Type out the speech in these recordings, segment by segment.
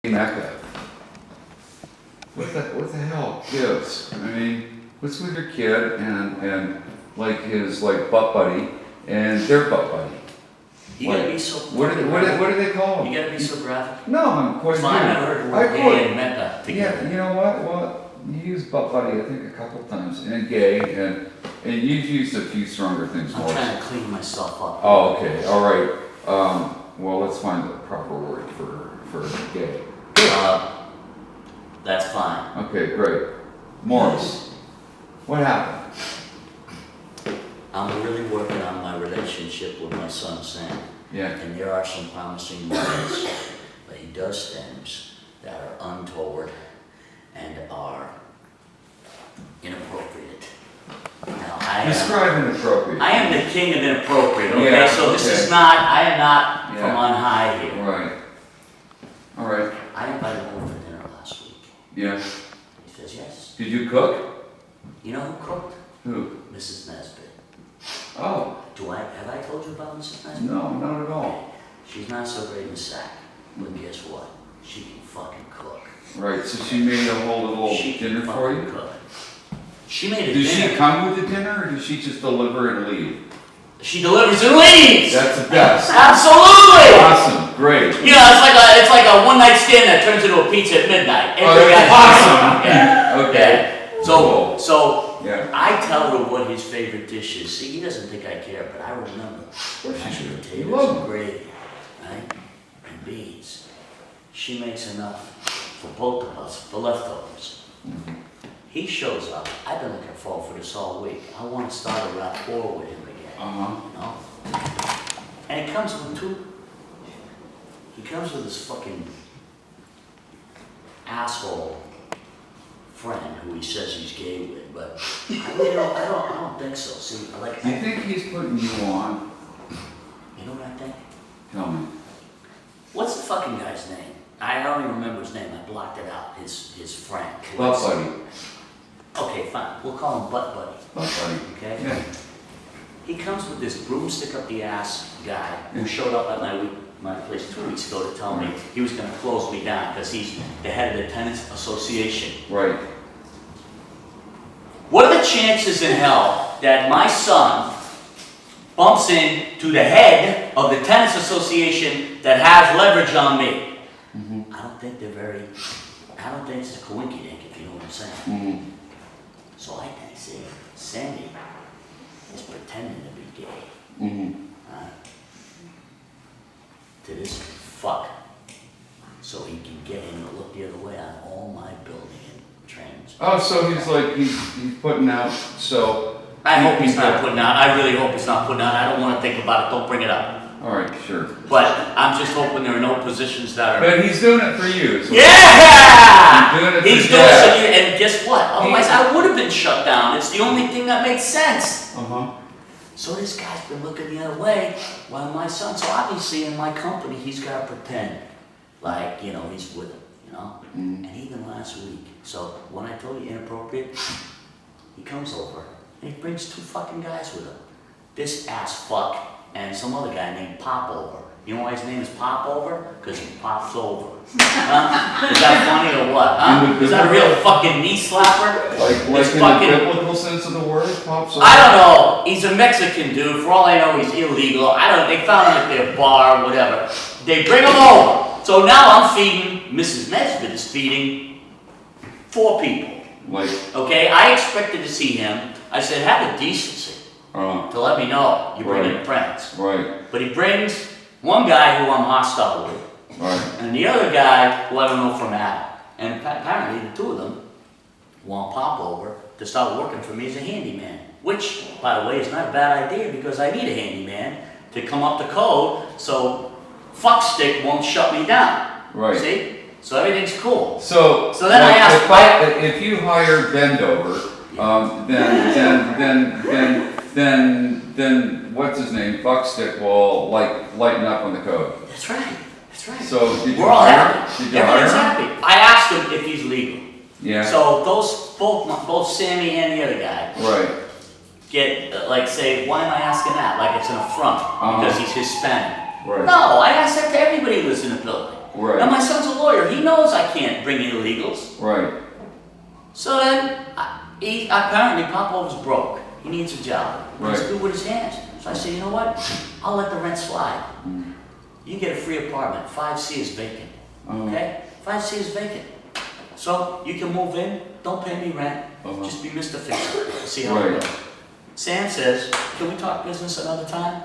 Mecca. What the hell gives? I mean, what's with your kid and like his like butt buddy and their butt buddy? You gotta be so. What do they call them? You gotta be so graphic. No, I'm quite It's fine. I heard the word gay and Mecca together. Yeah, you know what? Well, you used butt buddy I think a couple times and gay and you've used a few stronger things. I'm trying to clean myself up. Oh, okay, all right. Well, let's find the proper word for gay. That's fine. Okay, great. Morris, what happened? I'm really working on my relationship with my son Sam. Yeah. And there are some promising moments, but he does things that are untoward and are inappropriate. Now, Describe inappropriate. I am the king of inappropriate, okay? Yeah, so this okay. is not, I am not from on high here. Right. All right. I invited him over for dinner last week. Yeah. He says yes. Did you cook? You know who cooked? Who? Mrs. Nesbitt. Oh. Have I told you about Mrs. Nesbitt? No, not at all. She's not so great in the sack, but guess what? She can fucking cook. Right, so she made a whole little dinner for you? Cook. She made a Does dinner. she come with the dinner or does she just deliver and leave? She delivers and leaves! That's the best. Absolutely! Awesome, great. You know, it's like a one-night stand that turns into a pizza at midnight. Oh, that's awesome. Yeah. Okay. Yeah. So yeah. I tell her what his favorite dish is. See, he doesn't think I care, but I remember. Mashed potatoes and gravy, right? And beans. She makes enough for both of us, for leftovers. Mm-hmm. He shows up. I've been looking forward for this all week. I want to start a rapport with him again. You know? And he comes with this fucking asshole friend who he says he's gay with, but I don't think so. See, You think he's putting you on? You know what I think? Tell me. What's the fucking guy's name? I don't even remember his name. I blocked it out. His friend. Butt buddy. Okay, fine. We'll call him Butt Buddy. Butt buddy. Okay? Yeah. He comes with this broomstick up the ass guy who showed up at my place 2 weeks ago to tell me he was going to close me down because he's the head of the tenants association. Right. What are the chances in hell that my son bumps into the head of the tenants association that has leverage on me? Mm-hmm. I don't think it's a coinky-dink, if you know what I'm saying. Mm-hmm. So I can say, Sandy is pretending to be gay. Mm-hmm. To this fuck. So he can get him to look the other way on all my building and trends. Oh, so he's like, he's putting out, so. I hope he's not putting out. I really hope he's not putting out. I don't want to think about it. Don't bring it up. All right, sure. But I'm just hoping there are no positions that are. But he's doing it for you. So Yeah! He's doing it He's for doing Dad. it, and guess what? Otherwise, I would have been shut down. It's the only thing that makes sense. Uh-huh. So this guy's been looking the other way while my son, so obviously in my company, he's got to pretend like, you know, he's with him, you know? Mm-hmm. And even last week, so when I told you inappropriate, he comes over and he brings 2 fucking guys with him. This ass fuck and some other guy named Popover. You know why his name is Popover? Because he pops over. Huh? Is that funny or what? Huh? Is that a real fucking knee slapper? Like in the biblical sense of the word, pops over? I don't know. He's a Mexican dude. For all I know, he's illegal. They found him at their bar, whatever. They bring him over. So now I'm feeding, Mrs. Nesbitt is feeding 4 people. Like. Okay, I expected to see him. I said, have a decency to let me know you bring in friends. Right. But he brings one guy who I'm hostile with. Right. And the other guy who I don't know from Adam. And apparently the 2 of them want Pop over to start working for me as a handyman. Which, by the way, is not a bad idea because I need a handyman to come up to code so Fuckstick won't shut me down. Right. See? So everything's cool. So then I asked if you hire Bendover, then what's his name? Fuckstick will lighten up on the code. That's right. That's right. So did you We're all hire? happy. Did you hire Everyone's him? happy. I asked him if he's legal. Yeah. So both Sammy and the other guy Right. get say, why am I asking that? Like it's an affront because he's Hispanic. Right. No, I asked that to everybody who lives in the building. Right. Now my son's a lawyer. He knows I can't bring in illegals. Right. So then, apparently Popover's broke. He needs a job. Right. He's good with his hands. So I say, you know what? I'll let the rent slide. You get a free apartment. 5C is vacant. Okay? 5C is vacant. So you can move in. Don't pay me rent. Just be Mr. Fixer. See how it goes. Sam says, can we talk business another time?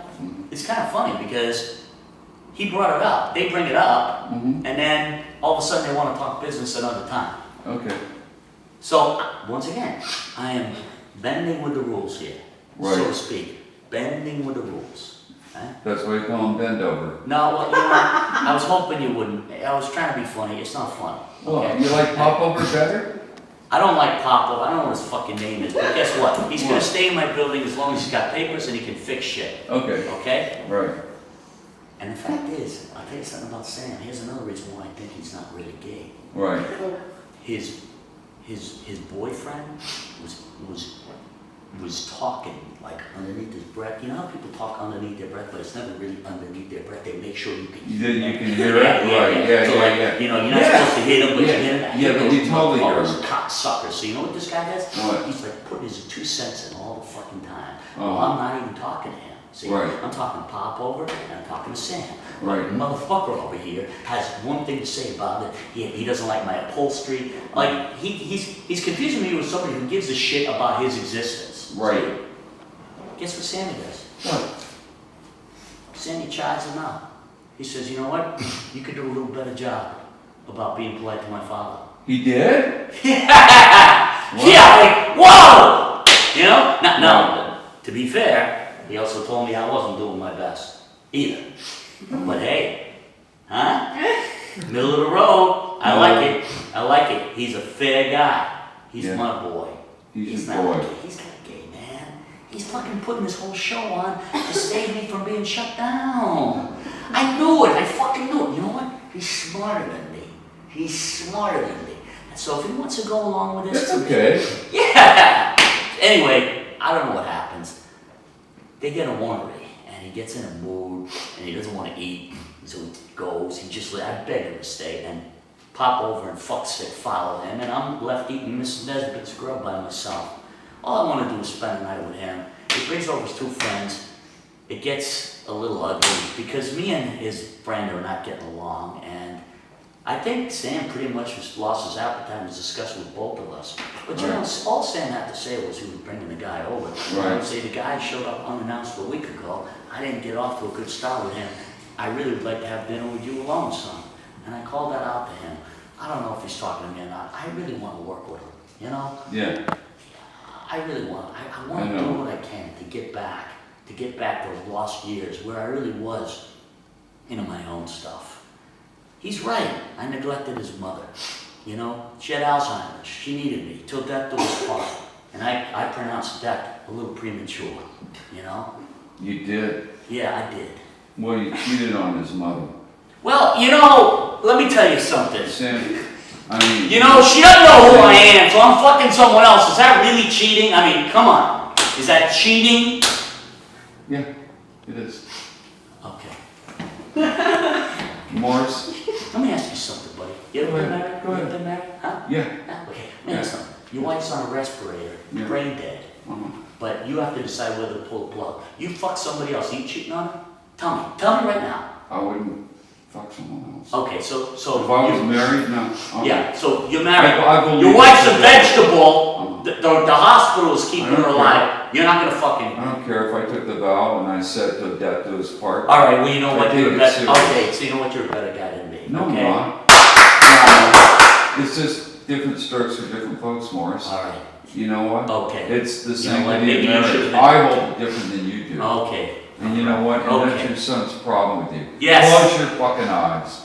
It's kind of funny because he brought it up. They bring it up, and then all of a sudden they want to talk business another time. Okay. So, once again, I am bending with the rules here, so to speak. Bending with the rules. That's why you call him bend over. No, well, you know, I was hoping you wouldn't. I was trying to be funny. It's not funny. Well, Okay? you like Popover better? I don't like Popo. I don't know what his fucking name is. But guess what? He's going to stay in my building as long as he's got papers and he can fix shit. Okay. Okay? Right. And the fact is, I'll tell you something about Sam. Here's another reason why I think he's not really gay. Right. His boyfriend was talking like underneath his breath. You know how people talk underneath their breath, but it's never really underneath their breath. They make sure you can hear You can hear it? Right, yeah, so yeah, like, yeah. You know, you're not supposed to hit him, but you hit him. Yeah, but you totally hear him. Cocksucker. So you know what this guy does? What? He's like putting his 2 cents in all the fucking time. Uh-huh. Well, I'm not even talking to him. See, Right. I'm talking to Popover and I'm talking to Sam. Right. The motherfucker over here has one thing to say about it. He doesn't like my upholstery. Like he's confusing me with somebody who gives a shit about his existence. Right. See? Guess what Sammy does? What? Sammy chides him out. He says, you know what? You could do a little better job about being polite to my father. He did? Yeah, like, whoa! You know? Now, to be fair, he also told me I wasn't doing my best either. But hey, middle of the road, I like it. I like it. He's a fair guy. He's my boy. He's not a boy. gay. He's not gay, man. He's fucking putting this whole show on to save me from being shut down. I knew it. I fucking knew it. You know what? He's smarter than me. He's smarter than me. And so if he wants to go along with this, That's okay. Yeah. Anyway, I don't know what happens. They get him ornery, and he gets in a mood, and he doesn't want to eat, so he goes. I beg him to stay, and pop over and fuckstick follow him, and I'm left eating Mrs. Nesbitt's grub by myself. All I want to do is spend a night with him. He brings over his 2 friends. It gets a little ugly, because me and his friend are not getting along, and I think Sam pretty much just lost his appetite and was discussing with both of us. But you know, all Sam had to say was he was bringing the guy over. Right. Say the guy showed up unannounced a week ago. I didn't get off to a good start with him. I really would like to have dinner with you alone, son. And I called that out to him. I don't know if he's talking to me or not. I really want to work with him, you know? Yeah. I really want. I want to do what I can to get back those lost years where I really was into my own stuff. He's right. I neglected his mother. You know, she had Alzheimer's. She needed me till death do us part. And I pronounced death a little premature. You know? You did? Yeah, I did. Well, you cheated on his mother. Well, you know, let me tell you something. Sam, I mean... You know, she doesn't know who I am, so I'm fucking someone else. Is that really cheating? I mean, come on. Is that cheating? Yeah, it is. Okay. Morris? Let me ask you something, buddy. You ever been married? Go ahead. You ever been married? Huh? Yeah. Okay. Let me ask you something. Your wife's on a respirator, brain dead, but you have to decide whether to pull the plug. You fuck somebody else. Are you cheating on her? Tell me right now. I wouldn't fuck someone else. Okay, so if I was married, no. Yeah, so you're married. I Your wife's a vegetable. The hospital is keeping her alive. You're not gonna fucking. I don't care if I took the vow and I said to death do us part. All right, well you know what, you're a better. Okay, so you know what, you're a better guy than me. No, okay? I'm not. It's just different strokes for different folks, Morris. All right. You know what? Okay. It's the You know same what, idea maybe you of should've marriage. been- I hold it different than you do. Okay. And you know what? And that's Okay. your son's problem with you. Yes. Close your fucking eyes.